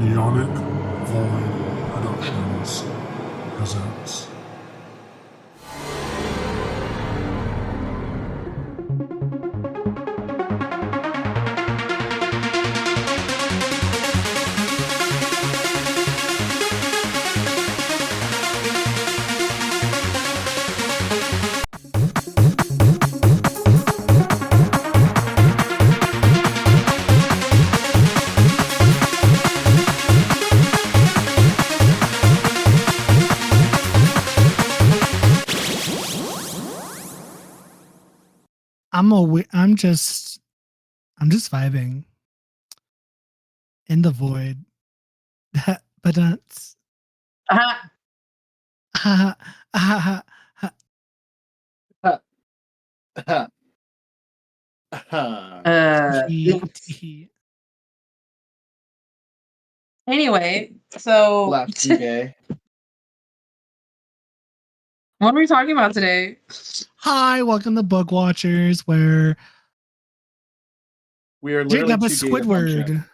NeonicVoid Productions presents. I'm just vibing in the void. But that's Anyway, so Laughing gay. what are we talking about today? Hi, welcome to Book Watchers, where We are literally Jacob is too gay to function.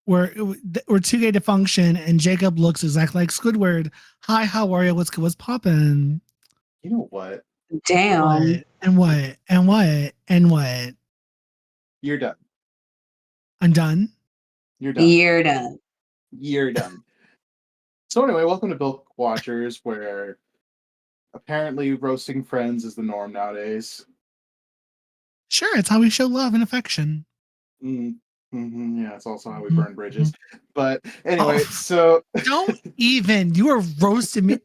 Squidward. We're too gay to function, and Jacob looks exactly like Squidward. Hi, how are you? What's good? What's poppin'? You know what? Damn. What? And what? And what? And what? You're done. I'm done. You're done. You're done. You're done. So anyway, welcome to Book Watchers, where apparently roasting friends is the norm nowadays. Sure, it's how we show love and affection. Yeah, it's also how we burn bridges. But anyway, so don't even. You were roasting me.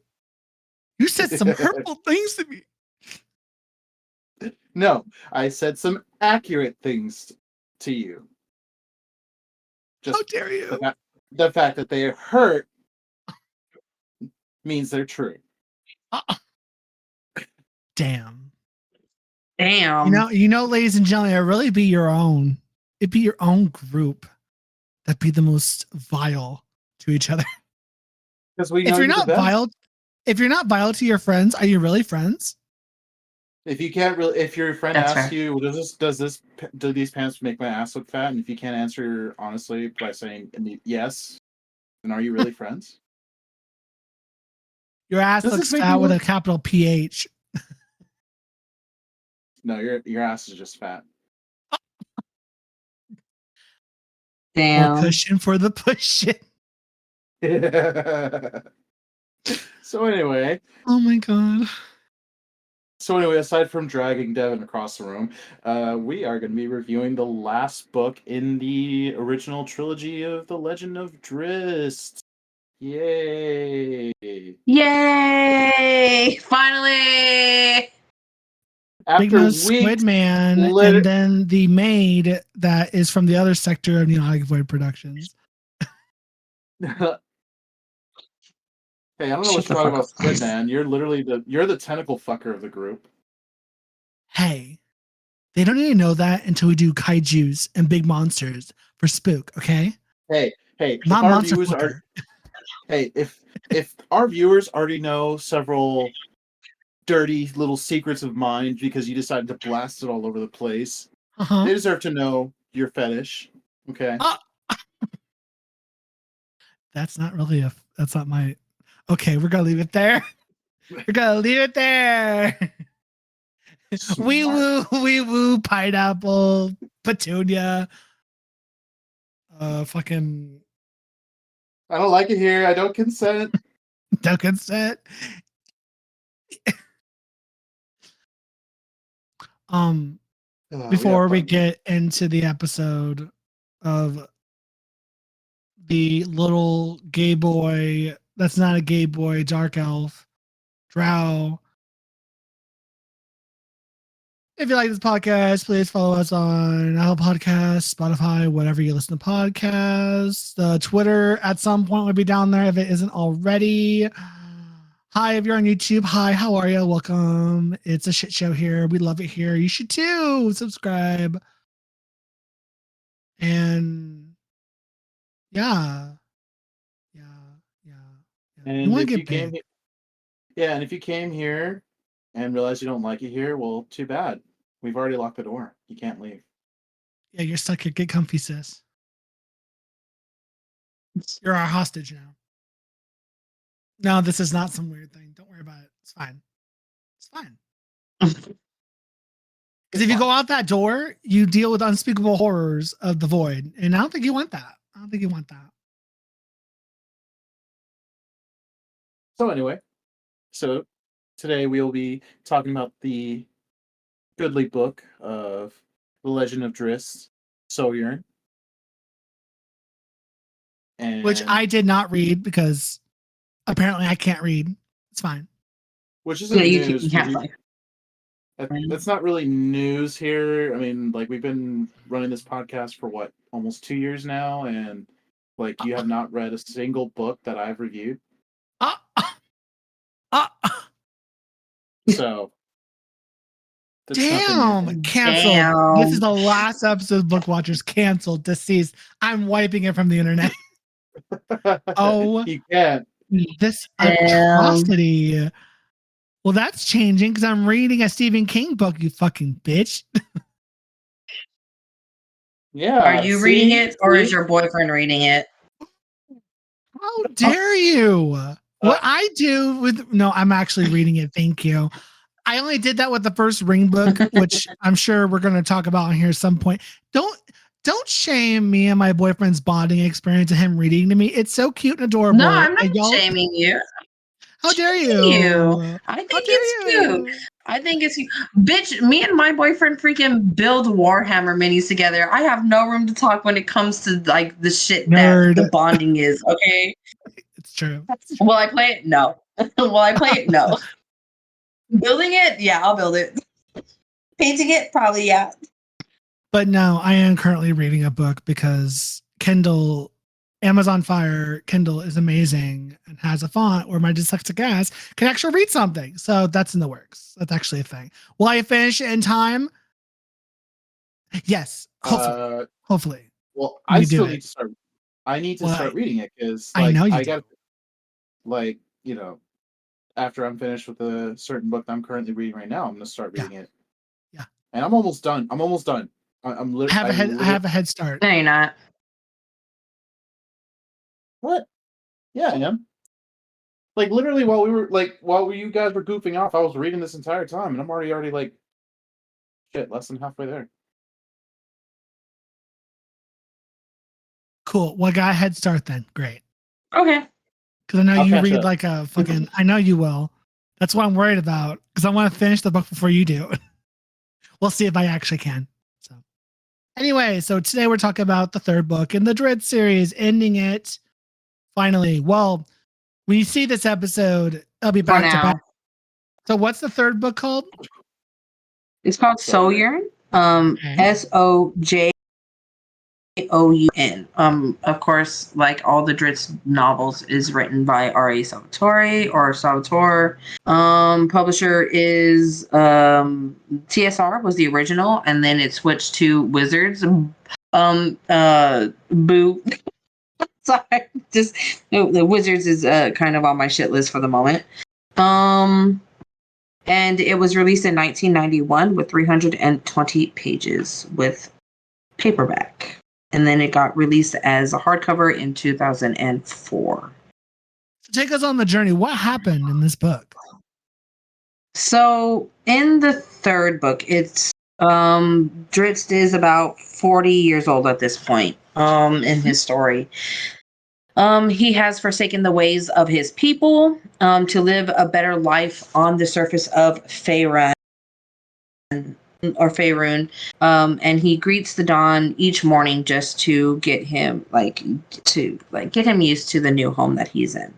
You said some hurtful things to me. No, I said some accurate things to you. Just how dare you? The fact that they hurt means they're true. Damn. You know, ladies and gentlemen, it really be your own. It'd be your own group that'd be the most vile to each other. Because we know you're not vile, if you're not vile to your friends, are you really friends? If you can't really, if your friend asks you, well, do these pants make my ass look fat? And if you can't answer honestly by saying yes, then are you really friends? Your ass looks fat with a capital PH. No, your ass is just fat. Damn. More cushion for the pushing. So anyway. Oh my god. So anyway, aside from dragging Devin across the room, we are going to be reviewing the last book in the original trilogy of The Legend of Drizzt. Yay! Yay! Finally! After Squid Man, and then the maid that is from the other sector of NeonicVoid Productions. Hey, I don't know what you're talking about, Squid Man. You're literally the tentacle fucker of the group. Hey, they don't need to know that until we do kaijus and big monsters for Spook, okay? Hey, not monster fucker. Hey, if our viewers already know several dirty little secrets of mine because you decided to blast it all over the place, they deserve to know your fetish. Okay. That's not my. Okay, we're gonna leave it there. We're gonna leave it there. Wee woo, pineapple, petunia. Fucking. I don't like it here. I don't consent. Don't consent. Before we get into the episode of the little gay boy, that's not a gay boy, Dark Elf, Drow. If you like this podcast, please follow us on Apple Podcasts, Spotify, whatever you listen to podcasts. Twitter at some point will be down there if it isn't already. Hi, if you're on YouTube. Hi, how are you? Welcome. It's a shit show here. We love it here. You should too. Subscribe. And yeah. And you want if to you came here, and if you came here and realized you don't like it here, well, too bad. We've already locked the door. You can't leave. Yeah, you're stuck here. Get comfy, sis. You're our hostage now. No, this is not some weird thing. Don't worry about it. It's fine. It's fine. Because if you go out that door, you deal with unspeakable horrors of the void. And I don't think you want that. I don't think you want that. So anyway, so today we'll be talking about the goodly book of The Legend of Drizzt, Sojourn. And Which I did not read because apparently I can't read. It's fine. Which isn't Yeah, news. you can't play. That's not really news here. I mean, like, we've been running this podcast for what, almost 2 years now, and like, you have not read a single book that I've reviewed. So that's damn, nothing new. canceled. Damn. This is the last episode of Book Watchers. Canceled, deceased. I'm wiping it from the internet. Oh, you can't. this Damn. atrocity. Well, that's changing because I'm reading a Stephen King book, you fucking bitch. Yeah. Are you reading it, or is your boyfriend reading it? How dare you? What I do with no, I'm actually reading it. Thank you. I only did that with the first Ring book, which I'm sure we're going to talk about on here at some point. Don't shame me and my boyfriend's bonding experience of him reading to me. It's so cute and adorable. No, I'm not shaming you. How dare you? I think it's cute. I think it's cute. Bitch, me and my boyfriend freaking build Warhammer minis together. I have no room to talk when it comes to like the shit Nerd. that the bonding is, okay? It's true. Will I play it? No. Will I play it? No. Building it? Yeah, I'll build it. Painting it? Probably, yeah. But no, I am currently reading a book because Kindle, Amazon Fire Kindle is amazing and has a font where my dyslexic ass can actually read something. So that's in the works. That's actually a thing. Will I finish it in time? Yes. Hopefully. Hopefully. Well, I still need to start. I need to start reading it because, like, I know you I do. got, like, you know, after I'm finished with a certain book that I'm currently reading right now, I'm going to start reading it. Yeah. And I'm almost done. I'm literally. I have a head start. No, you're not. What? Yeah, I am. Like, literally, while you guys were goofing off, I was reading this entire time, and I'm already like, shit, less than halfway there. Cool. Well, I got a head start then. Great. Okay. Because I know I'll you catch read up. like a fucking. I know you will. That's what I'm worried about because I want to finish the book before you do. We'll see if I actually can. So, anyway, so today we're talking about the third book in the Dread series, ending it finally. Well, when you see this episode, I'll be back to back. So, what's the third book called? It's called Sojourn. Sojourn. Of course, like all the Drizzt novels, is written by R.A. Salvatore or Salvatore. Publisher is TSR was the original, and then it switched to Wizards. Boo. Sorry, just the Wizards is kind of on my shit list for the moment. And it was released in 1991 with 320 pages with paperback. And then it got released as a hardcover in 2004. So take us on the journey. What happened in this book? So in the third book, it's Drizzt is about 40 years old at this point in his story. He has forsaken the ways of his people to live a better life on the surface of Faerun. And he greets the dawn each morning just to get him get him used to the new home that he's in.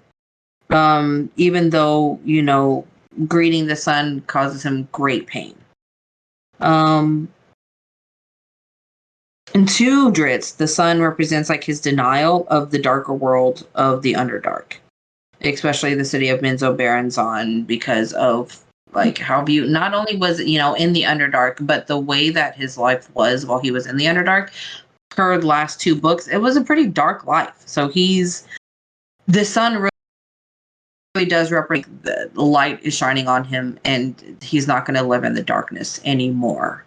Even though, greeting the sun causes him great pain. And to Drizzt, the sun represents like his denial of the darker world of the Underdark, especially the city of Menzoberranzan, because of like how not only was in the Underdark, but the way that his life was while he was in the Underdark. Per the last two books, it was a pretty dark life. So the sun really does represent the light is shining on him, and he's not going to live in the darkness anymore,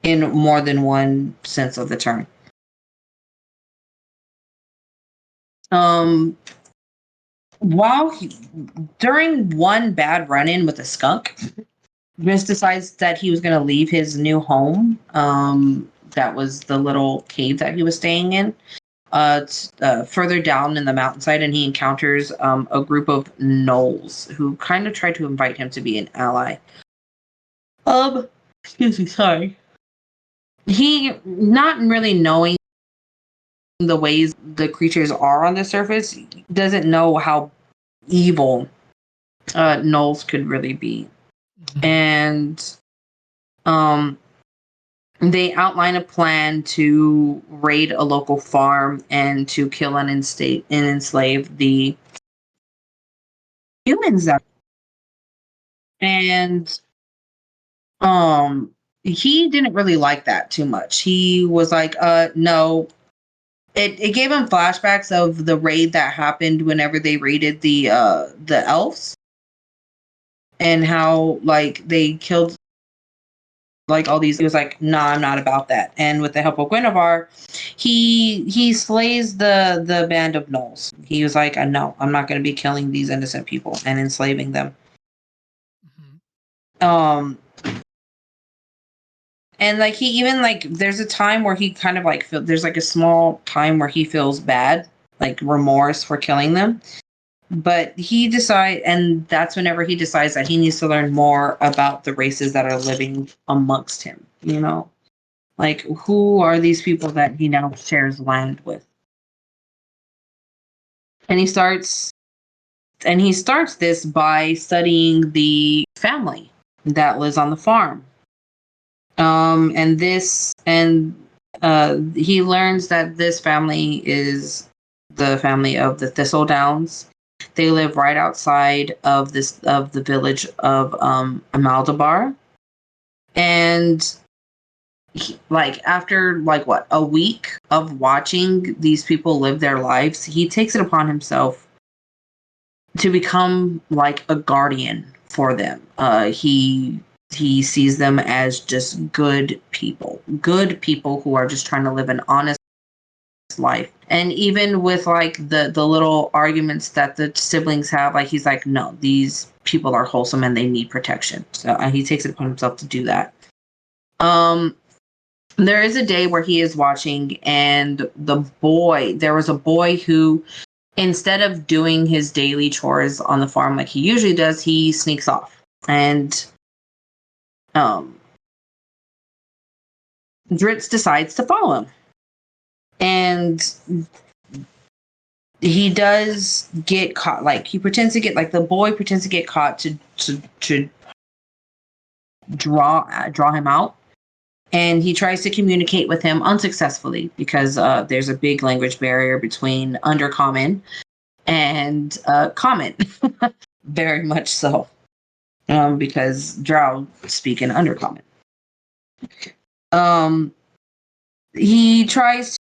in more than one sense of the term. Um, during one bad run-in with a skunk, Drizzt decides that he was going to leave his new home. That was the little cave that he was staying in. Further down in the mountainside, and he encounters a group of gnolls who kind of try to invite him to be an ally. Excuse me, sorry. He, not really knowing the ways the creatures are on the surface, doesn't know how evil gnolls could really be. And they outline a plan to raid a local farm and to kill and enslave the humans. And he didn't really like that too much. He was like, no. It gave him flashbacks of the raid that happened whenever they raided the elves, and how like they killed like all these. He was like, nah, I'm not about that. And with the help of Guinevere, he slays the band of gnolls. He was like, no, I'm not going to be killing these innocent people and enslaving them. And like he even like there's a time where he kind of like there's like a small time where he feels bad, like remorse for killing them. But and that's whenever he decides that he needs to learn more about the races that are living amongst him, you know? Like who are these people that he now shares land with? And he starts this by studying the family that lives on the farm. He learns that this family is the family of the Thistledowns. They live right outside of the village of Amaldabar. And like after like what, a week of watching these people live their lives, he takes it upon himself to become like a guardian for them. He sees them as just good people who are just trying to live an honest life. And even with like the little arguments that the siblings have, like he's like, no, these people are wholesome and they need protection. So he takes it upon himself to do that. There is a day where he is watching, and there was a boy who, instead of doing his daily chores on the farm like he usually does, he sneaks off. And Drizzt decides to follow him. And he does get caught. Like he pretends to get, like the boy pretends to get caught to draw him out. And he tries to communicate with him unsuccessfully because there's a big language barrier between Undercommon and Common. Very much so. Because Drow speak in Undercommon. He tries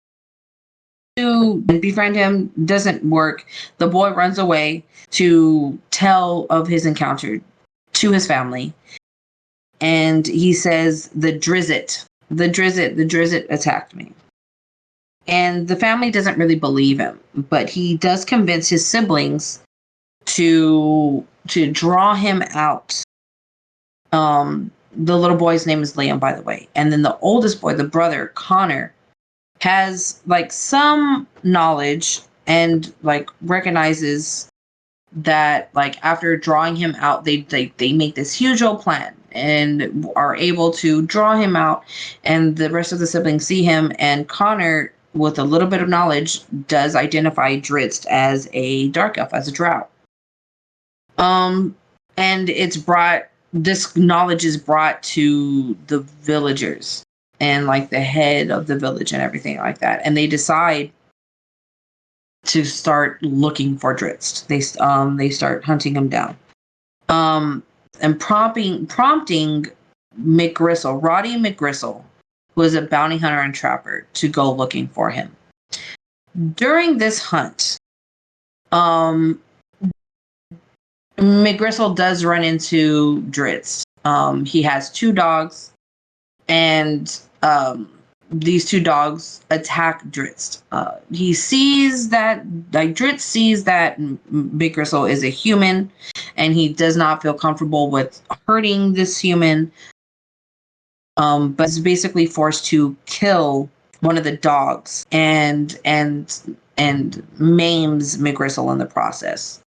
to befriend him, doesn't work. The boy runs away to tell of his encounter to his family. And he says, the Drizzt attacked me. And the family doesn't really believe him, but he does convince his siblings to draw him out. The little boy's name is Liam, by the way. And then the oldest boy, the brother, Connor, has like some knowledge and like recognizes that like after drawing him out, they make this huge old plan and are able to draw him out, and the rest of the siblings see him, and Connor, with a little bit of knowledge, does identify Drizzt as a dark elf, as a drow. And this knowledge is brought to the villagers and like the head of the village and everything like that, and they decide to start looking for Drizzt. They start hunting him down. And prompting McGristle, Roddy McGristle, who is a bounty hunter and trapper, to go looking for him. During this hunt, McGristle does run into Drizzt. He has 2 dogs, and these two dogs attack Dritz. He sees that, like, Dritz sees that Big Gristle is a human, and he does not feel comfortable with hurting this human. But is basically forced to kill one of the dogs and maims McGristle in the process.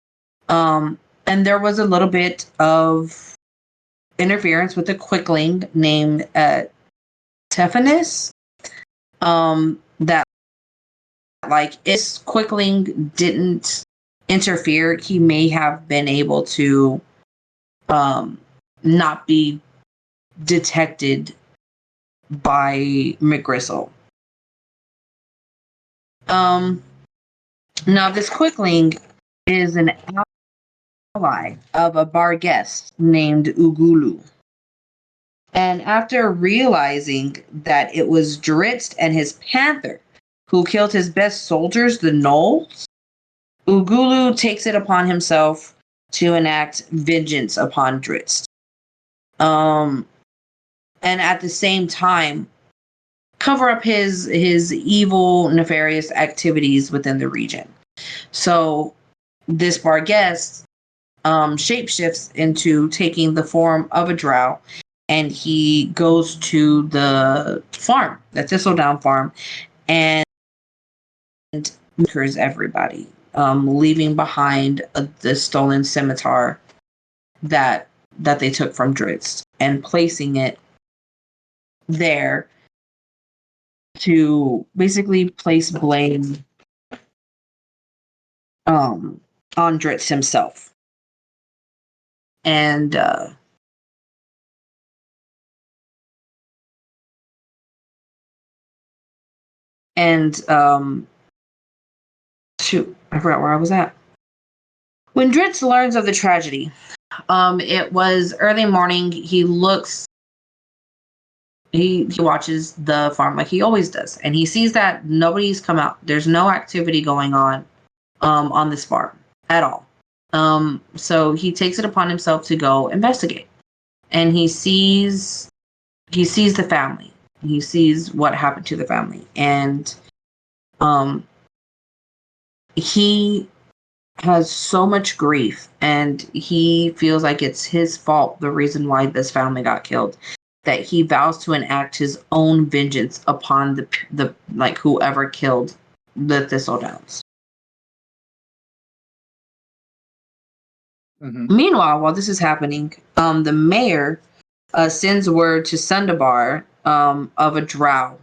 And there was a little bit of interference with a quickling named Tephanus. That, like, if quickling didn't interfere, he may have been able to not be detected by McGristle. Now this quickling is an ally of a bar guest named Ugulu. And after realizing that it was Dritz and his panther who killed his best soldiers, the Gnolls, Ugulu takes it upon himself to enact vengeance upon Dritz. And at the same time, cover up his evil, nefarious activities within the region. So this bar guest shapeshifts into taking the form of a drow, and he goes to the farm, the Thistledown farm, and murders everybody, leaving behind the stolen scimitar that they took from Dritz and placing it there to basically place blame on Dritz himself. And shoot, I forgot where I was at. When Dritz learns of the tragedy, it was early morning. He watches the farm like he always does, and he sees that nobody's come out. There's no activity going on this farm at all. So he takes it upon himself to go investigate, and he sees the family. He sees what happened to the family, and he has so much grief, and he feels like it's his fault, the reason why this family got killed, that he vows to enact his own vengeance upon the like whoever killed the Thistledowns. Mm-hmm. Meanwhile, while this is happening, the mayor sends word to Sundabar of a drow.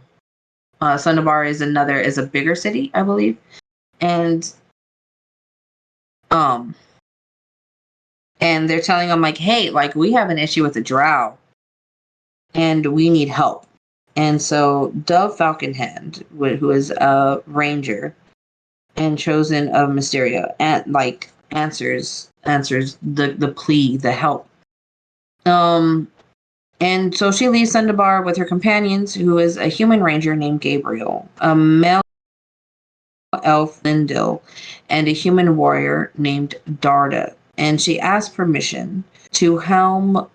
Sundabar is a bigger city, I believe, and they're telling him, like, hey, like, we have an issue with the drow, and we need help. And so Dove Falconhand, who is a ranger and chosen of Mysteria, and like answers the plea, the help. And so she leaves Sundabar with her companions, who is a human ranger named Gabriel, a male elf Lindil, and a human warrior named Darda. And she asks permission to helm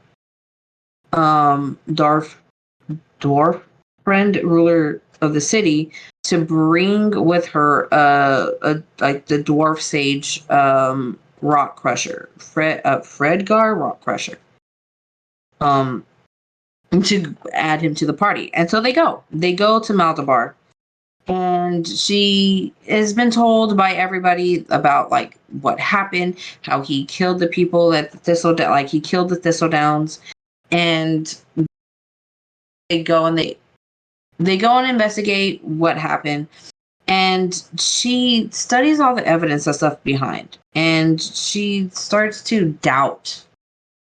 dwarf friend, ruler of the city, to bring with her like the dwarf sage rock crusher, Fredgar rock crusher, to add him to the party. And so they go to Maldabar, and she has been told by everybody about, like, what happened, how he killed the people at the Thistledown, like he killed the Thistledowns. And they go and investigate what happened, and she studies all the evidence that's left behind, and she starts to doubt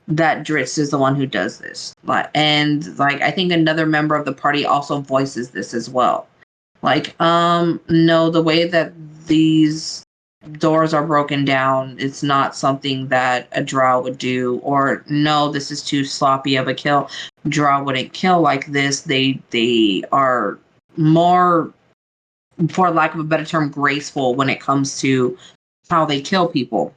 that Dritz is the one who does this. And like, I think another member of the party also voices this as well. Like, no, the way that these doors are broken down, it's not something that a drow would do. Or no, this is too sloppy of a kill. Drow wouldn't kill like this. They are more, for lack of a better term, graceful when it comes to how they kill people.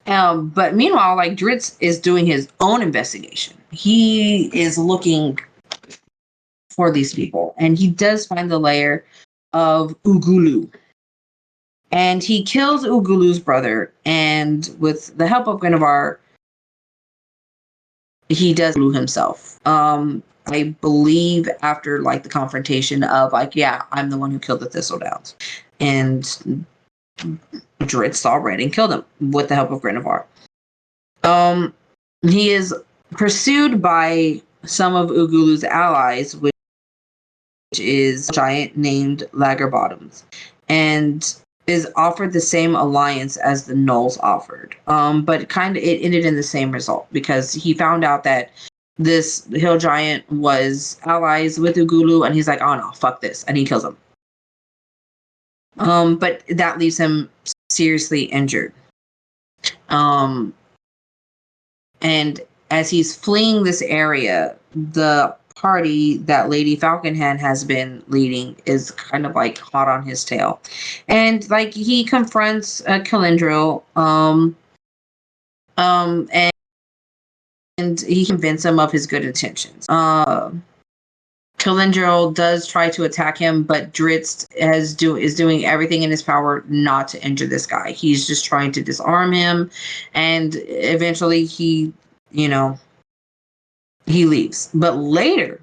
But meanwhile, like Dritz is doing his own investigation. He is looking for these people, and he does find the lair of Ugulu. And he kills Ugulu's brother, and with the help of Guinevere, he does Ugulu himself. I believe after like the confrontation of like, yeah, I'm the one who killed the Thistledowns. And Dritz saw red and killed him with the help of Guinevere. He is pursued by some of Ugulu's allies, which is a giant named Lagerbottoms, and is offered the same alliance as the Gnolls offered. But kind of it ended in the same result because he found out that this hill giant was allies with Ugulu, and he's like, oh no, fuck this, and he kills him. But that leaves him seriously injured. And as he's fleeing this area, the party that Lady Falconhand has been leading is kind of like hot on his tail. And like he confronts Calindril, and he convinces him of his good intentions. Calindril does try to attack him, but Dritz is doing everything in his power not to injure this guy. He's just trying to disarm him, and eventually he leaves. But later,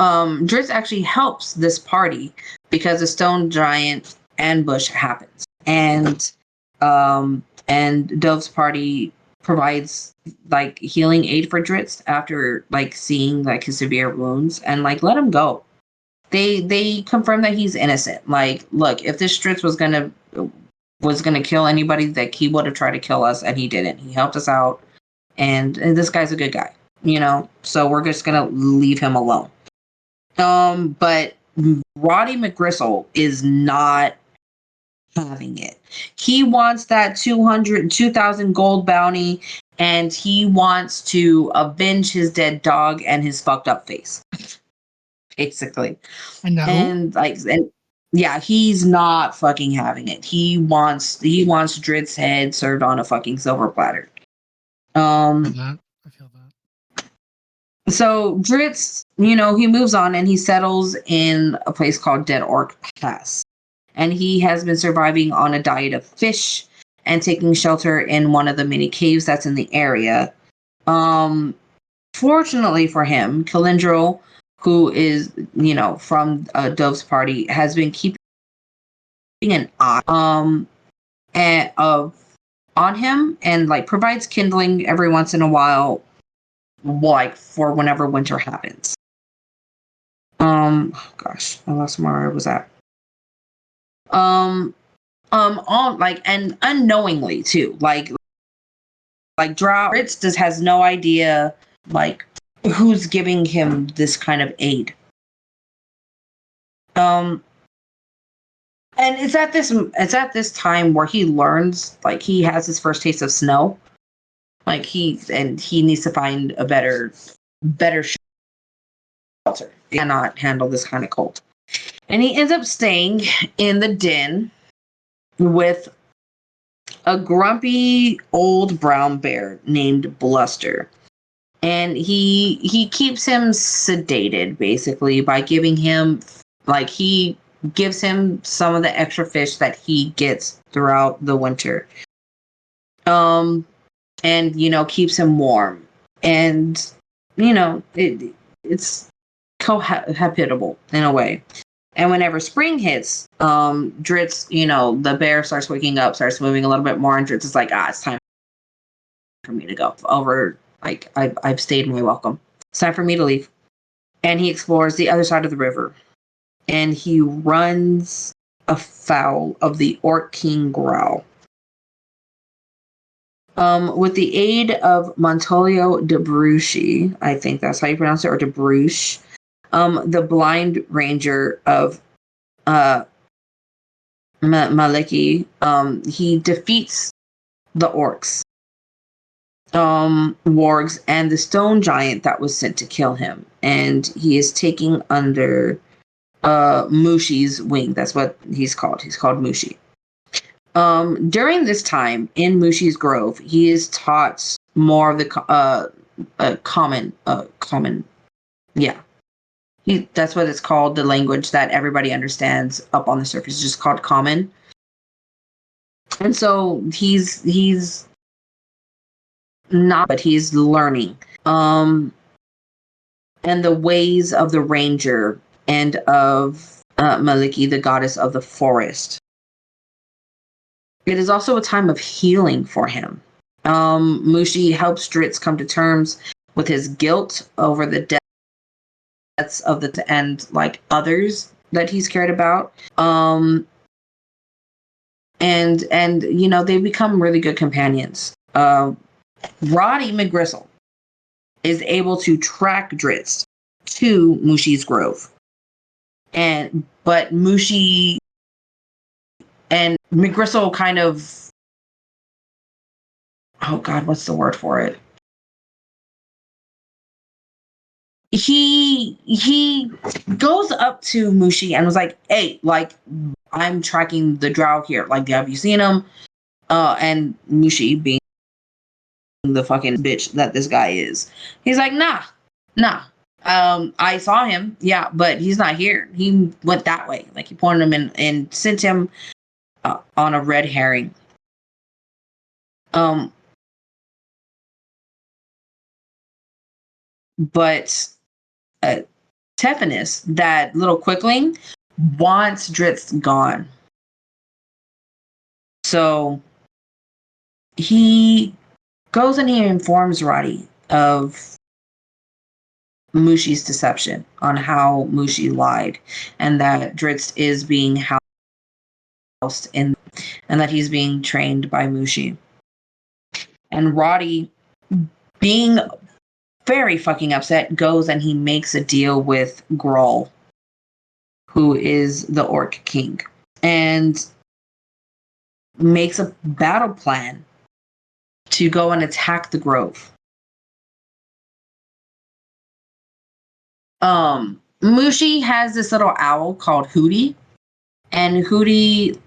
Dritz actually helps this party because a stone giant ambush happens, and Dove's party provides like healing aid for Dritz after like seeing like his severe wounds and like let him go. They confirm that he's innocent. Like, look, if this Dritz was gonna kill anybody, that he would have tried to kill us, and he didn't. He helped us out, and this guy's a good guy, So we're just gonna leave him alone. But Roddy McGristle is not having it. He wants that 2,000 gold bounty, and he wants to avenge his dead dog and his fucked up face, basically. I know. And yeah, he's not fucking having it. He wants Dritz's head served on a fucking silver platter. I feel that. So Dritz, he moves on and he settles in a place called Dead Orc Pass. And he has been surviving on a diet of fish and taking shelter in one of the many caves that's in the area. Fortunately for him, Calindril, who is, from Dove's party, has been keeping an eye on him and like provides kindling every once in a while, like for whenever winter happens. Gosh, I lost where I was at. On like and unknowingly too, like Dritz has no idea like who's giving him this kind of aid. And it's at this time where he learns, like he has his first taste of snow. Like he needs to find a better shelter. He cannot handle this kind of cold. And he ends up staying in the den with a grumpy old brown bear named Bluster. And he keeps him sedated basically by giving him, like he gives him some of the extra fish that he gets throughout the winter. And keeps him warm. And it's habitable in a way. And whenever spring hits, Dritz, the bear starts waking up, starts moving a little bit more, and Dritz is like, it's time for me to go. Like, I've stayed my welcome. It's time for me to leave. And he explores the other side of the river. And he runs afoul of the Orc King Growl. With the aid of Montolio de Brucci, I think that's how you pronounce it, or de Bruche, the blind ranger of Maliki, he defeats the orcs, wargs, and the stone giant that was sent to kill him. And he is taking under Mushi's wing. That's what he's called. He's called Mushi. During this time in Mushi's Grove, he is taught more of the common. Yeah, that's what it's called. The language that everybody understands up on the surface is just called common. And so he's not, but he's learning. And the ways of the ranger and of Maliki, the goddess of the forest. It is also a time of healing for him. Mushi helps Dritz come to terms with his guilt over the deaths of and like others that he's cared about. And you know, they become really good companions. Roddy McGristle is able to track Dritz to Mushi's Grove. But Mushi and McGristle kind of, oh God, what's the word for it? He goes up to Mushi and was like, hey, like, I'm tracking the drow here. Like, have you seen him? And Mushi, being the fucking bitch that this guy is, he's like, nah. I saw him, yeah, but he's not here. He went that way. Like, he pointed him in and sent him on a red herring. But Tephanis, that little quickling, wants Dritz gone. So he goes and he informs Roddy of Mushi's deception, on how Mushi lied, and that Dritz is being housed in, and that he's being trained by Mushi. And Roddy, being very fucking upset, goes and he makes a deal with Groll, who is the Orc King, and makes a battle plan to go and attack the Grove. Mushi has this little owl called Hootie, and Hootie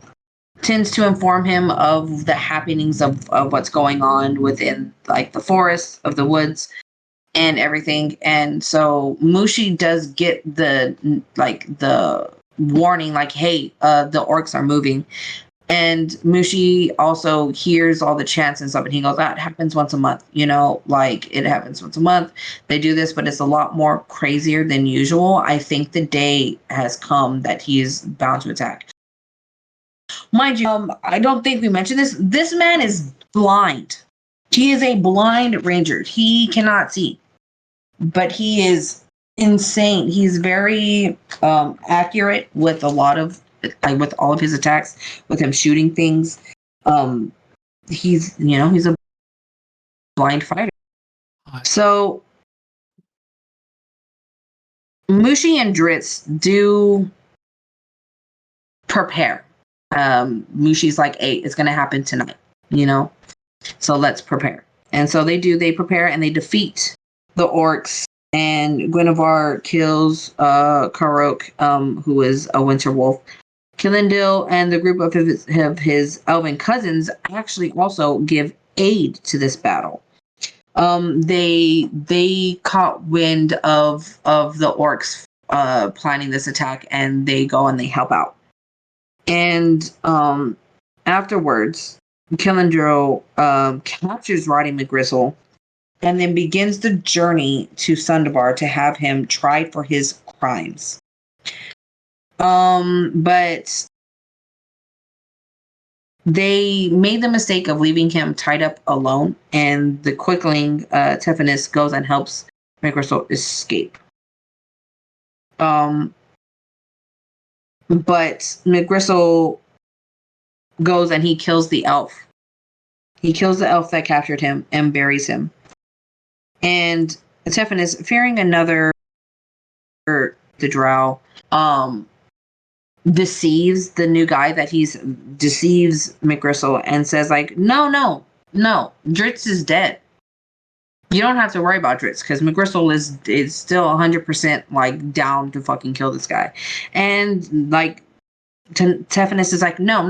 tends to inform him of the happenings of what's going on within, like, the forests, of the woods, and everything. And so Mushi does get the warning, like, hey, the orcs are moving. And Mushi also hears all the chants and stuff, and he goes, that happens once a month, you know, like, it happens once a month. They do this, but it's a lot more crazier than usual. I think the day has come that he is bound to attack. Mind you, I don't think we mentioned this. This man is blind. He is a blind ranger. He cannot see, but he is insane. He's very accurate with a lot of, with all of his attacks, with him shooting things. He's a blind fighter. So Mushi and Dritz do prepare. Mushi's like, hey, it's going to happen tonight, you know? So let's prepare. And so they prepare and they defeat the orcs, and Guinevere kills Karok, who is a winter wolf. Kilindil and the group of his elven cousins actually also give aid to this battle. They caught wind of the orcs planning this attack, and they go and they help out. And afterwards, Kilindil captures Roddy McGristle and then begins the journey to Sundabar to have him tried for his crimes. But they made the mistake of leaving him tied up alone, and the quickling Tephanis goes and helps McGristle escape. But McGristle goes and he kills the elf. He kills the elf that captured him and buries him. And Tephanis, fearing another the drow, deceives the new guy that deceives McGristle and says, like, no, Dritz is dead. You don't have to worry about Dritz, because McGristle is still 100% like down to fucking kill this guy. And like Tephanis is like, no.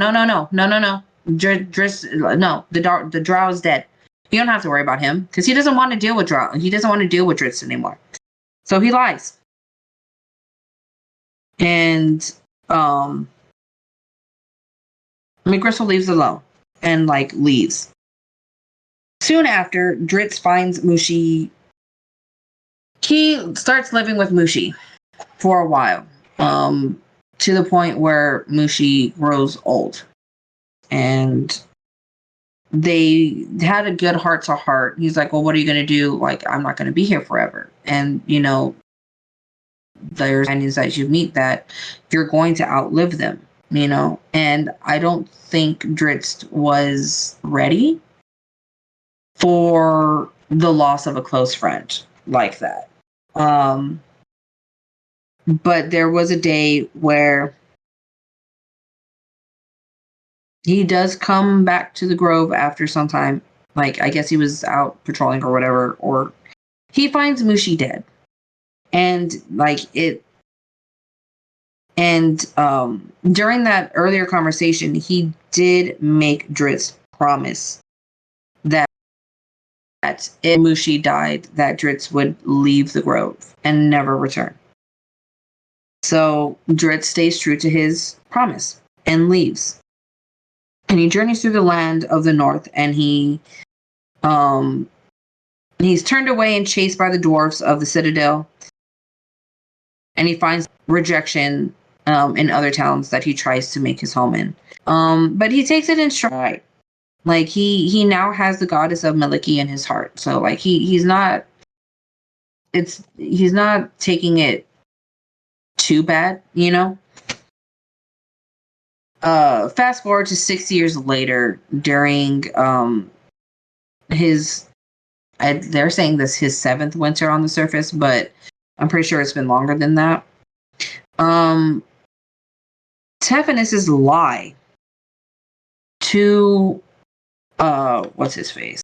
the drow is dead. You don't have to worry about him because he doesn't want to deal with drow. He doesn't want to deal with Dritz anymore. So he lies. And McGristle leaves alone and like leaves. Soon after, Dritz finds Mushi. He starts living with Mushi for a while, to the point where Mushi grows old. And they had a good heart to heart. He's like, well, what are you going to do? Like, I'm not going to be here forever. And, you know, there's companions that you meet that you're going to outlive them, you know? And I don't think Dritz was ready for the loss of a close friend like that. But there was a day where he does come back to the grove after some time. Like, I guess he was out patrolling or whatever, or he finds Mushi dead. And during that earlier conversation, he did make Dritz promise that if Mushi died, that Dritz would leave the grove and never return. So Dritz stays true to his promise and leaves. And he journeys through the land of the north, and he's turned away and chased by the dwarves of the citadel. And he finds rejection in other towns that he tries to make his home in. But he takes it in stride. Like he now has the goddess of Maliki in his heart. So like he's not taking it too bad, you know? Fast forward to 6 years later, during they're saying this his 7th winter on the surface, but I'm pretty sure it's been longer than that. Tephanis's lie to what's his face?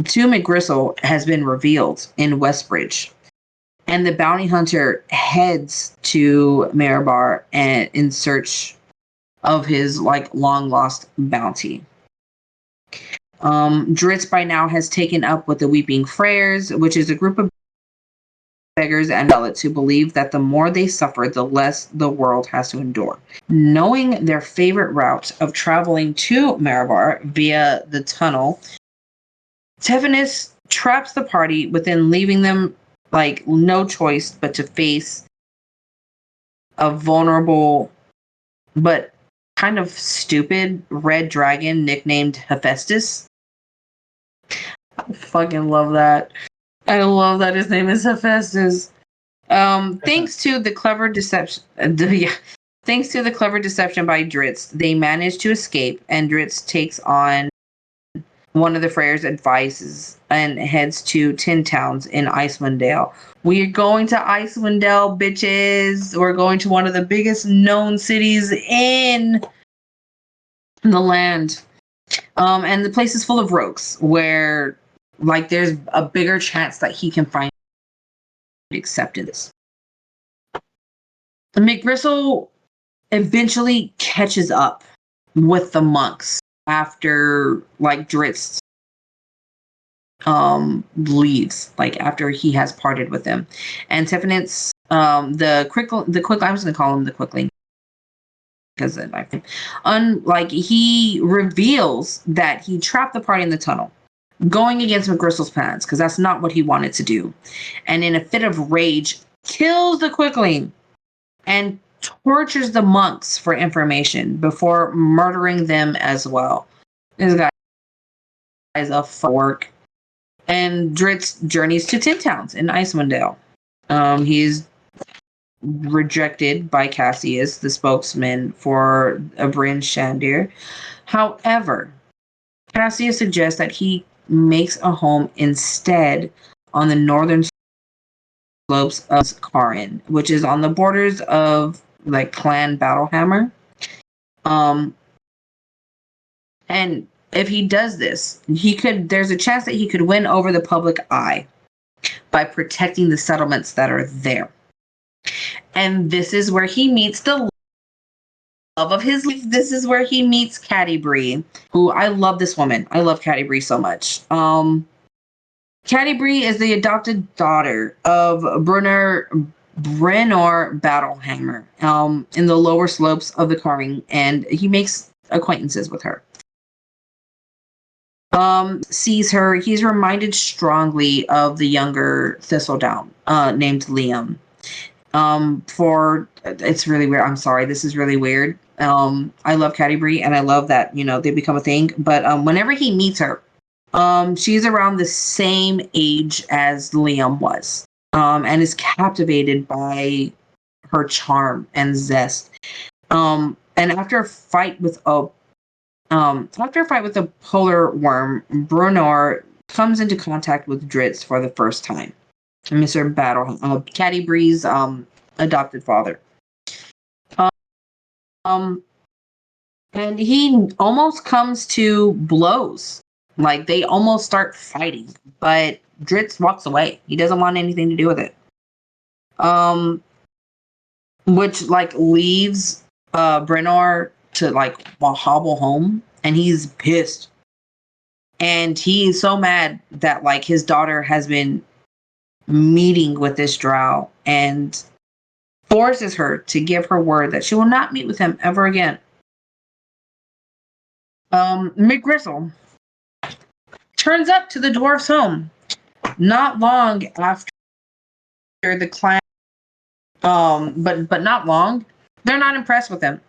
To McGristle has been revealed in Westbridge. And the bounty hunter heads to Marabar and in search of his like long lost bounty. Dritz by now has taken up with the Weeping Freres, which is a group of beggars and zealots who believe that the more they suffer, the less the world has to endure. Knowing their favorite route of traveling to Marabar via the tunnel, Tephanis traps the party within, leaving them like no choice but to face a vulnerable but kind of stupid red dragon nicknamed Hephaestus. I fucking love that. I love that his name is Hephaestus. Thanks to the clever deception thanks to the clever deception by Dritz, they manage to escape, and Dritz takes on one of the Frere's advices and heads to Tin Towns in Icewind Dale. We're going to Icewind Dale, bitches. We're going to one of the biggest known cities in the land. And the place is full of rogues where like there's a bigger chance that he can find acceptance. McGristle eventually catches up with the monks after like Dritz leaves, like after he has parted with them. And Tephanis, the Quickling, I'm just gonna call him the Quickling because he reveals that he trapped the party in the tunnel, going against McGristle's plans because that's not what he wanted to do. And in a fit of rage, kills the Quickling and tortures the monks for information before murdering them as well. This guy is a fork. And Dritz journeys to Tin Towns in Icewind Dale. He's rejected by Cassius, the spokesman for Abrin Shandir. However, Cassius suggests that he makes a home instead on the northern slopes of Karin, which is on the borders of like Clan Battlehammer. And if he does this, there's a chance that he could win over the public eye by protecting the settlements that are there. And this is where he meets the love of his life. This is where he meets Caddy Bree, who I love this woman. I love Caddy Bree so much. Caddy Bree is the adopted daughter of Brenor Battlehammer in the lower slopes of the carving, and he makes acquaintances with her. Sees her, he's reminded strongly of the younger Thistledown, named Liam. For it's really weird. I'm sorry, this is really weird. I love Caddy Bree, and I love that they become a thing. But whenever he meets her, she's around the same age as Liam was, and is captivated by her charm and zest. And after a fight with a polar worm, Brunor comes into contact with Dritz for the first time. Mr. Caddy Bree's adopted father. And he almost comes to blows. Like they almost start fighting, but Dritz walks away. He doesn't want anything to do with it. Which leaves Brenor to hobble home, and he's pissed. And he is so mad that his daughter has been meeting with this drow and forces her to give her word that she will not meet with him ever again. McGristle turns up to the dwarf's home not long after the clan, but not long. They're not impressed with him.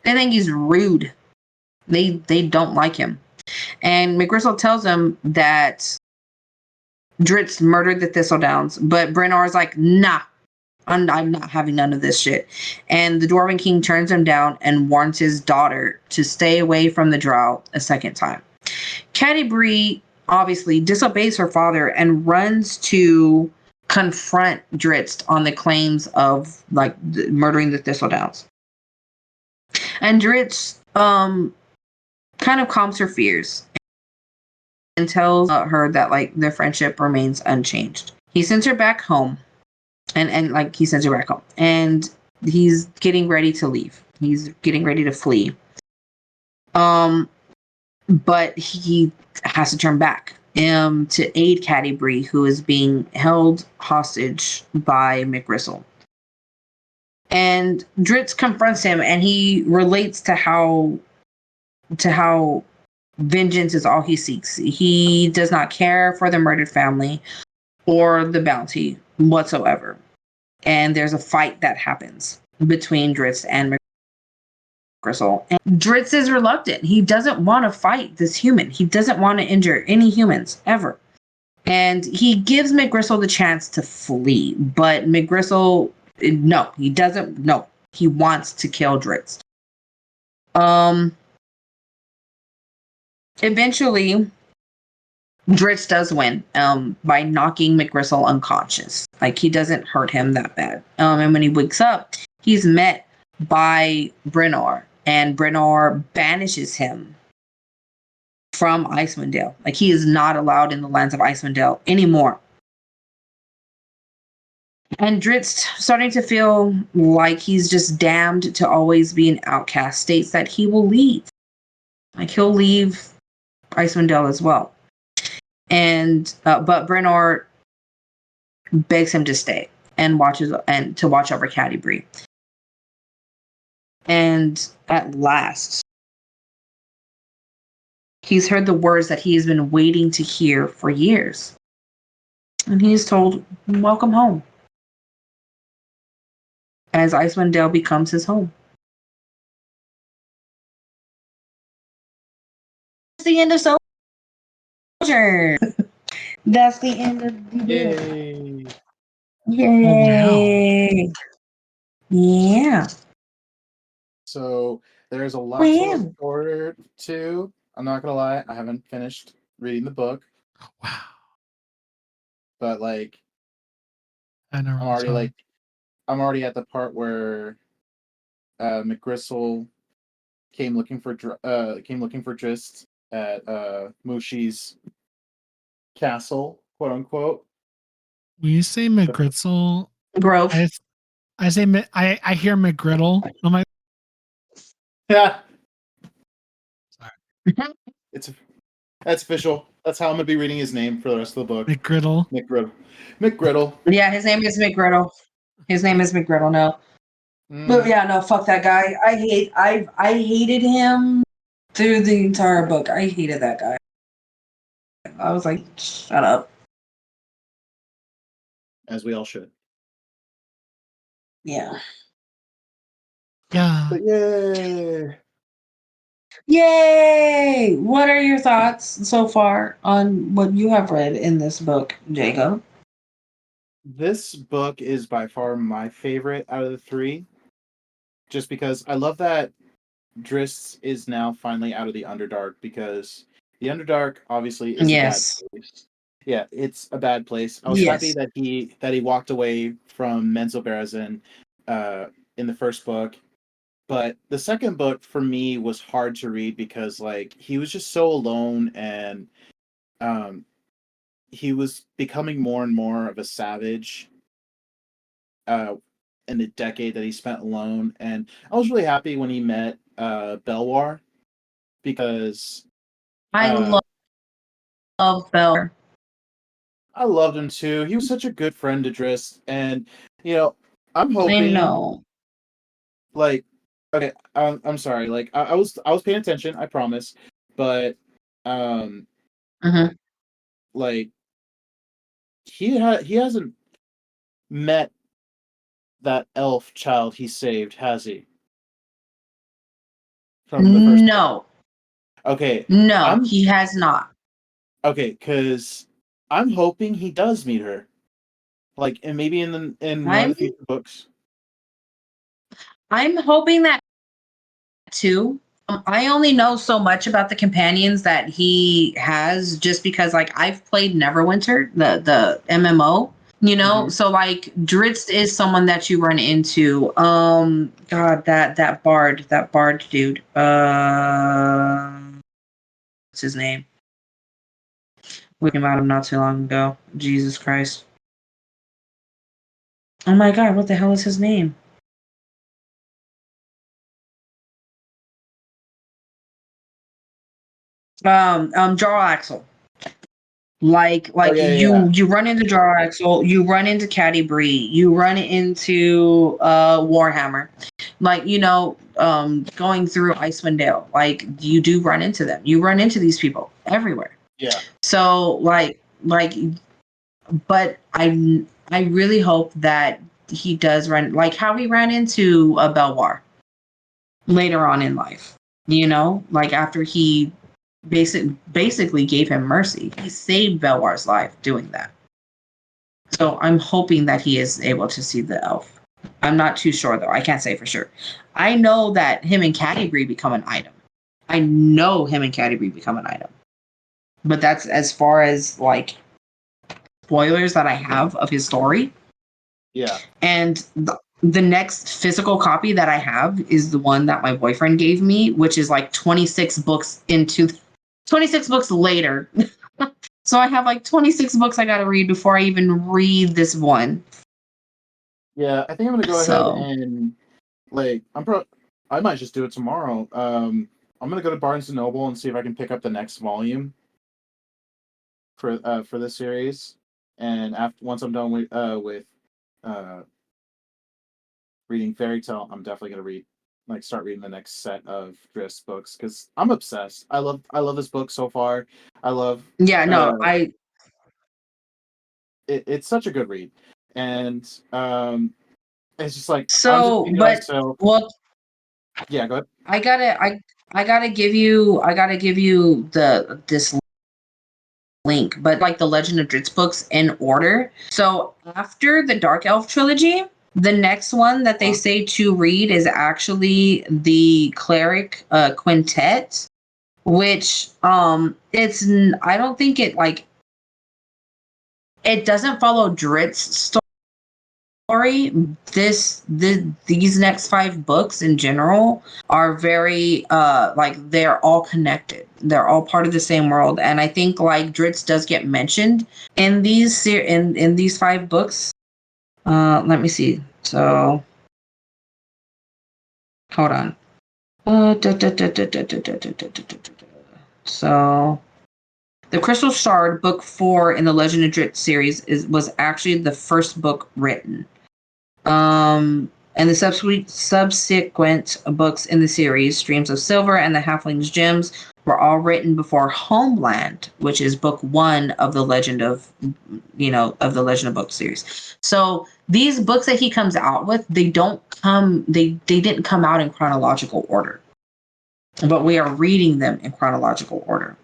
They think he's rude. They don't like him. And McGristle tells him that Dritz murdered the Thistledowns, but Brenor's like, nah, I'm not having none of this shit. And the Dwarven King turns him down and warns his daughter to stay away from the drow a second time. Caddy Bree obviously disobeys her father and runs to confront Dritz on the claims of murdering the Thistledowns. And Dritz kind of calms her fears and tells her that their friendship remains unchanged. He sends her back home. And he sends her back home, and he's getting ready to leave. He's getting ready to flee. But he has to turn back to aid Caddy Bree, who is being held hostage by McGristle. And Dritz confronts him, and he relates to how vengeance is all he seeks. He does not care for the murdered family or the bounty whatsoever. And there's a fight that happens between Dritz and McGristle. And Dritz is reluctant. He doesn't want to fight this human. He doesn't want to injure any humans ever. And he gives McGristle the chance to flee. But McGristle, no, he doesn't. No, he wants to kill Dritz. Eventually, Dritz does win by knocking McGristle unconscious. He doesn't hurt him that bad. And when he wakes up, he's met by Brenor, and Brenor banishes him from Icewind Dale. He is not allowed in the lands of Icewind Dale anymore. And Dritz, starting to feel like he's just damned to always be an outcast, states that he will leave. He'll leave Icewind Dale as well. And but Brenor begs him to stay and to watch over Caddy Bree. And at last, he's heard the words that he has been waiting to hear for years. And he's told, welcome home. As Icewind Dale becomes his home. That's the end of Soldier. That's the end of the book. Yay. Oh, Yeah. So there's a lot to look forward to. I'm not gonna lie, I haven't finished reading the book. wow. But I know. I'm already at the part where McGristle came looking for Drizzt at Mushi's castle, quote unquote. When you say McGritzel, Grove. I say I hear McGriddle. I'm like, Yeah, Sorry. that's official. That's how I'm gonna be reading his name for the rest of the book. McGriddle. McGriddle. McGriddle. Yeah, his name is McGriddle. His name is McGriddle. No, but yeah, no, fuck that guy. I hated him through the entire book. I hated that guy. I was like, shut up. As we all should. Yeah. Yeah. But yay! Yay! What are your thoughts so far on what you have read in this book, Jacob? This book is by far my favorite out of the three. Just because I love that Drizzt is now finally out of the Underdark, because the Underdark obviously is a bad Yes. place. Yeah, it's a bad place. I was happy Yes. that he walked away from Menzoberranzan in the first book. But the second book for me was hard to read because like he was just so alone, and um he was becoming more and more of a savage uh in the decade that he spent alone. And I was really happy when he met Belwar, because I uh love Belle. I loved him too. He was such a good friend to Drizzt, and you know, I'm I hoping know. like okay, I'm sorry, like I was paying attention, I promise, but um Mhm. like he hasn't met that elf child he saved, has he? From the first book. No. Okay, No, I'm he has not. okay because I'm hoping he does meet her, like, and maybe in one of I'm the future books. I'm hoping that too. I only know so much about the companions that he has just because like I've played Neverwinter, the MMO, you know? Mhm. So like Drizzt is someone that you run into. God, that bard dude. What's his name? We came about him not too long ago. Jesus Christ. Oh my god, what the hell is his name? Jarl Axel. Oh Like yeah, yeah, yeah. you run into Jarl Axel, you run into Caddy Bree, you run into Warhammer. Like, you know, going through Icewind Dale, like you do run into them. You run into these people everywhere. Yeah. So like but I really hope that he does run like how he ran into a Belwar later on in life. You know, like after he basically gave him mercy. He saved Belwar's life doing that. So I'm hoping that he is able to see the elf. I'm not too sure though. I can't say for sure. I know that him and Cattybree become an item. I know him and Cattybree become an item. But that's as far as like spoilers that I have of his story. Yeah. And the next physical copy that I have is the one that my boyfriend gave me, which is like 26 books into 26 books later. So I have like 26 books I got to read before I even read this one. Yeah, I think I'm gonna go ahead So, and like I might just do it tomorrow. I'm gonna go to Barnes and Noble and see if I can pick up the next volume for this series. And after once I'm done with uh reading Fairy Tale, I'm definitely gonna start reading the next set of Driss books, because I'm obsessed. I love this book so far. I love yeah, uh no, I it's such a good read. And it's just like I'm just so reading it but myself. well, Yeah, go ahead. I got to give you the this link, but like the Legend of Dritz books in order. So after the Dark Elf Trilogy, the next one that they say to read is actually the Cleric Quintet, which I don't think it like it doesn't follow Dritz's story. These next 5 books in general are very like they're all connected. They're all part of the same world, and I think like Dritz does get mentioned in in these 5 books. Let me see. So hold on. So, the Crystal Shard, book 4 in the Legend of Drizzt series, was actually the first book written. And the subsequent books in the series, Streams of Silver and the Halfling's Gems, were all written before Homeland, which is book 1 of the Legend of Book series. So these books that he comes out with, they didn't come out in chronological order, but we are reading them in chronological order.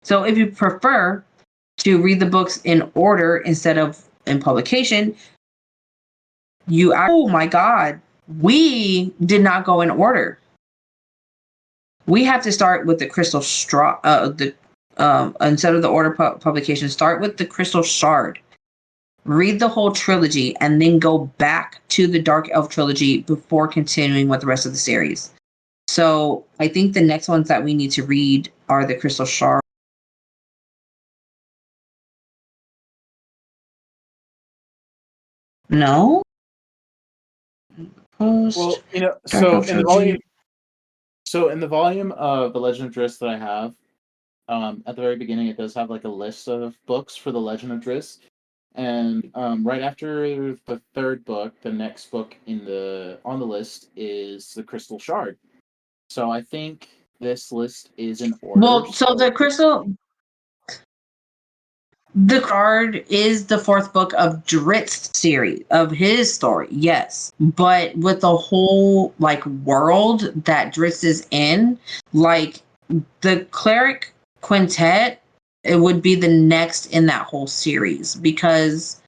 So if you prefer to read the books in order instead of in publication, oh my God, we did not go in order. We have to start with the Crystal Straw, instead of the order publication, start with the Crystal Shard. Read the whole trilogy and then go back to the Dark Elf Trilogy before continuing with the rest of the series. So I think the next ones that we need to read are the Crystal Shard. No? Post. Well, Dark Elf Trilogy. In the volume of The Legend of Drizzt that I have, at the very beginning, it does have like a list of books for The Legend of Drizzt. And right after the third book, the next book on the list is The Crystal Shard. So I think this list is in order. Well, so the card is the 4th book of Drizzt series, of his story, yes. But with the whole world that Drizzt is in, the cleric quintet, it would be the next in that whole series, because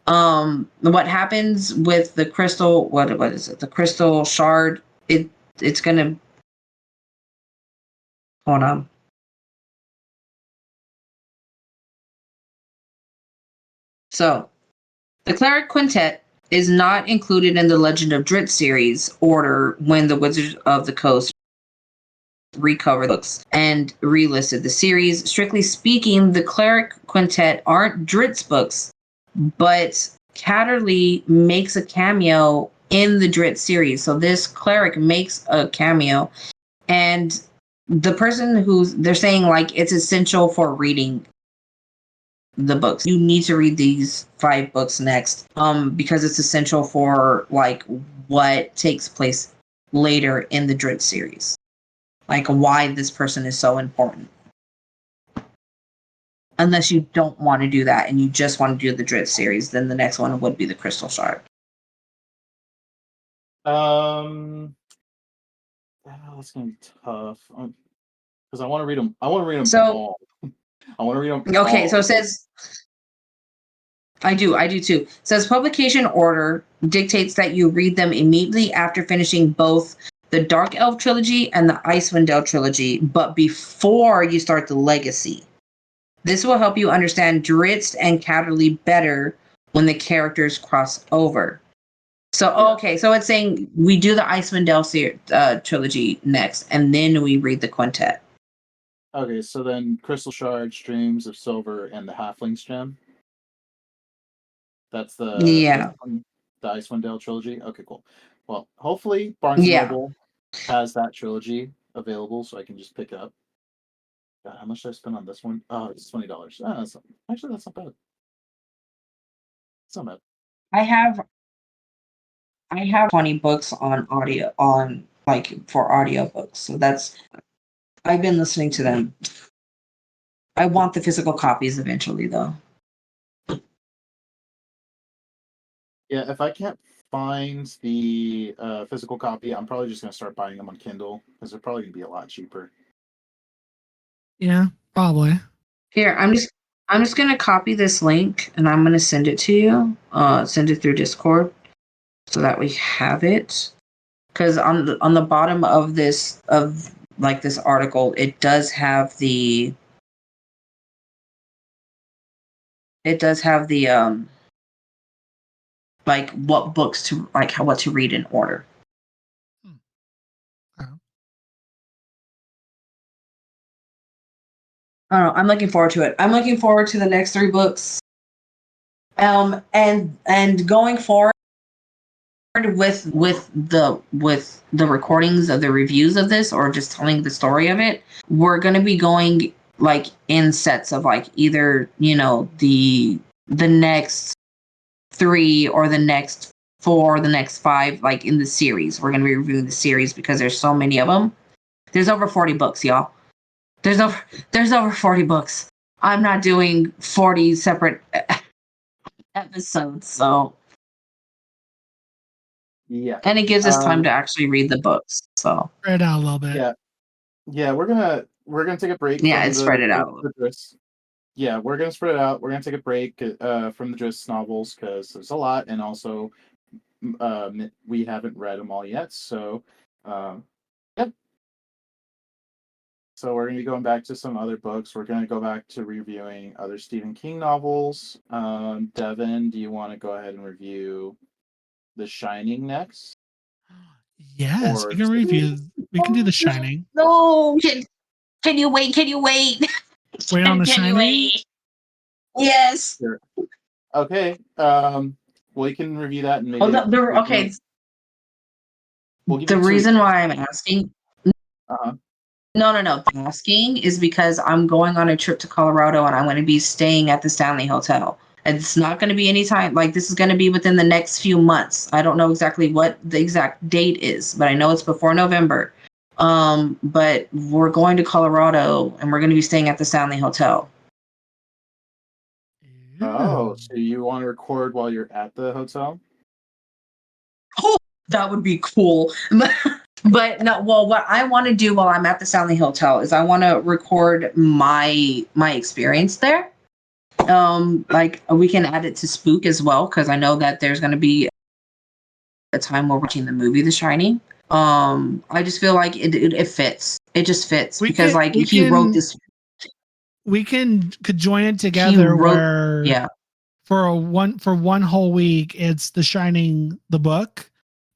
what happens with the crystal, what is it? The Crystal Shard, it's gonna, hold on. So, the Cleric Quintet is not included in the Legend of Drizzt series order when the Wizards of the Coast recovered books and relisted the series. Strictly speaking, the Cleric Quintet aren't Drizzt books, but Catterley makes a cameo in the Drizzt series. So this cleric makes a cameo, and the person they're saying it's essential for reading the books. You need to read these 5 books next, because it's essential for what takes place later in the Drizzt series, why this person is so important. Unless you don't want to do that and you just want to do the Drizzt series, then the next one would be the Crystal Shard. That's gonna be tough because I want to read them. I want to read them So, all. I want to read them. Okay, all. so it says, I do too. It says publication order dictates that you read them immediately after finishing both the Dark Elf Trilogy and the Icewind Dale Trilogy, but before you start the Legacy. This will help you understand Drizzt and Catterley better when the characters cross over. So, okay, so it's saying we do the Icewind Dale trilogy next, and then we read the quintet. Okay, so then Crystal Shard, Streams of Silver, and the Halfling's Gem. That's the Icewind Dale trilogy. Okay, cool. Well, hopefully Barnes & Noble has that trilogy available, so I can just pick it up. God, how much did I spend on this one? Oh, it's $20. Actually, that's not bad. It's not bad. I have 20 books on audio for audiobooks. So I've been listening to them. I want the physical copies eventually though. Yeah, if I can't find the physical copy, I'm probably just gonna start buying them on Kindle because they're probably gonna be a lot cheaper. Yeah, probably. Here, I'm just gonna copy this link and I'm gonna send it to you. Send it through Discord so that we have it. Because on the bottom of this this article, it does have the what books to what to read in order. I don't know. I'm looking forward to it. I'm looking forward to the next 3 books. And going forward, with the recordings of the reviews of this, or just telling the story of it, we're going to be going like in sets of like either, you know, the next 3 or the next 4 or the next 5, like in the series. We're going to be reviewing the series because there's so many of them. There's over 40 books, y'all. There's over 40 books. I'm not doing 40 separate episodes, so. Yeah. And it gives us time to actually read the books. So Spread out a little bit. Yeah, we're gonna take a break. Yeah, from it's spread it out a little. Yeah, we're gonna spread it out. We're gonna take a break from the Driss novels because there's a lot, and also we haven't read them all yet. So, yep. So we're gonna be going back to some other books. We're gonna go back to reviewing other Stephen King novels. Devin, do you want to go ahead and review The Shining next? Yes, Or we can review. We can do The Shining. No, can you wait? Can you wait? Wait on The Can you Shining. wait? Yes. Sure. Okay. We can review that and maybe. Oh, okay. We'll give The you 2 reason weeks. why I'm asking. Uh-huh. No. Asking is because I'm going on a trip to Colorado and I'm going to be staying at the Stanley Hotel. It's not going to be anytime, like this is going to be within the next few months. I don't know exactly what the exact date is, but I know it's before November. But we're going to Colorado and we're going to be staying at the Stanley Hotel. Oh, so you want to record while you're at the hotel? Oh, that would be cool. But no, well, what I want to do while I'm at the Stanley Hotel is I want to record my experience there. Like we can add it to Spook as well, because I know that there's going to be a time we're watching the movie The Shining. I just feel like it fits. It just fits because he wrote this. We could join it together for one whole week it's The Shining, the book,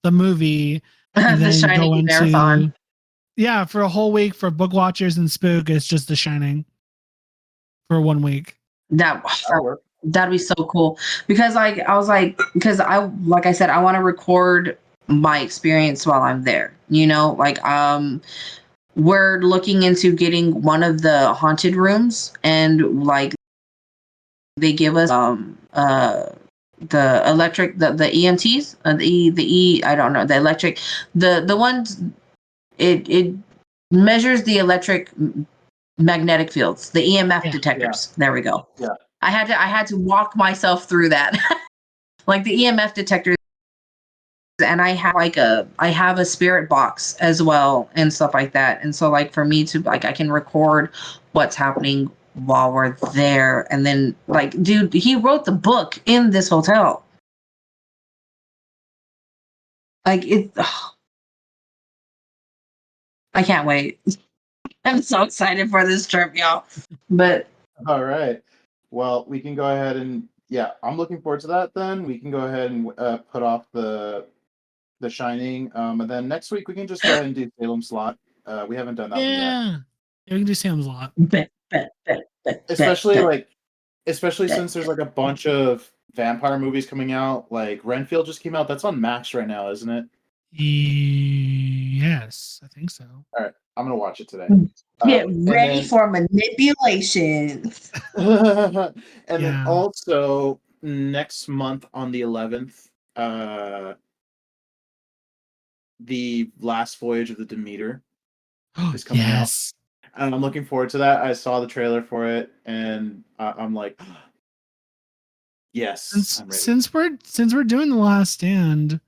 the movie, and The then Shining go into marathon. Yeah, for a whole week for book watchers and Spook, it's just The Shining for 1 week. That'd be so cool because like I said, I want to record my experience while I'm there. You know, like we're looking into getting one of the haunted rooms, and like they give us the electric the EMTs I don't know, the electric the ones it measures the electric magnetic fields, the EMF detectors. There we go. Yeah. I had to walk myself through that. Like the EMF detectors, and I have a spirit box as well and stuff like that. And so like for me to like I can record what's happening while we're there. And then like dude, he wrote the book in this hotel. Like I can't wait. I'm so excited for this trip, y'all. But all right. Well, we can go ahead and I'm looking forward to that. Then we can go ahead and put off the Shining, and then next week we can just go ahead and do Salem Slot. We haven't done that one yet. Yeah, we can do Salem's Lot. Especially since there's like a bunch of vampire movies coming out. Like Renfield just came out. That's on Max right now, isn't it? Yes, I think so. All right, I'm gonna watch it today. Get ready for manipulation. And then also next month on the 11th, the Last Voyage of the Demeter is coming out. And I'm looking forward to that. I saw the trailer for it, and I'm like, yes. Since we're doing The Last Stand,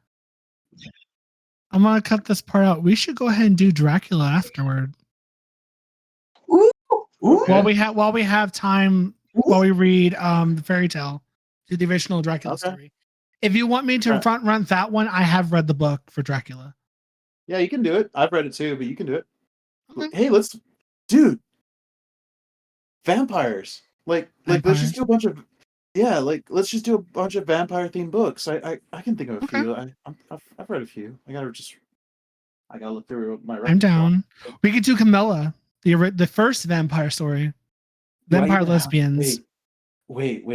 I'm gonna cut this part out. We should go ahead and do Dracula afterward. Ooh. While we have time, while we read the fairy tale, do the original Dracula story. If you want me to front run that one, I have read the book for Dracula. Yeah, you can do it. I've read it too, but you can do it. Okay. Hey, dude, vampires. Like let's just do a bunch of let's just do a bunch of vampire themed books. I can think of a few. I've read a few. I gotta look through my. I'm down. We could do Camilla, the first vampire story, Vampire Lesbians. Wait.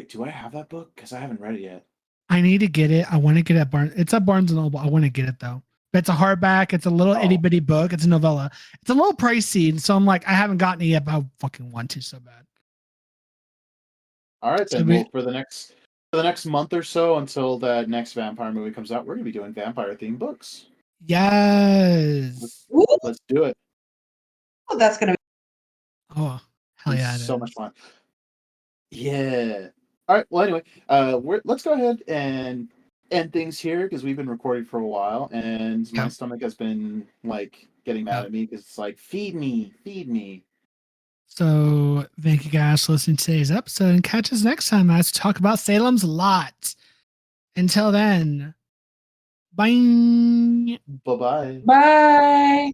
Do I have that book? Because I haven't read it yet. I need to get it. I want to get it at Barnes. It's at Barnes and Noble. I want to get it though. But it's a hardback. It's a little itty bitty book. It's a novella. It's a little pricey, so I'm like, I haven't gotten it yet, but I fucking want to so bad. All right, So then. Well, for the next month or so until that next vampire movie comes out, we're gonna be doing vampire themed books. Yes. Ooh, Let's do it. that's gonna be Oh, hell yeah. It's it so is. much fun. Yeah. All right. Well, anyway, let's go ahead and end things here because we've been recording for a while, and my Yeah. stomach has been like getting mad Yeah. at me because it's like, feed me, feed me. So thank you guys for listening to today's episode and catch us next time as we talk about Salem's Lot. Until then, bye. Bye bye. bye.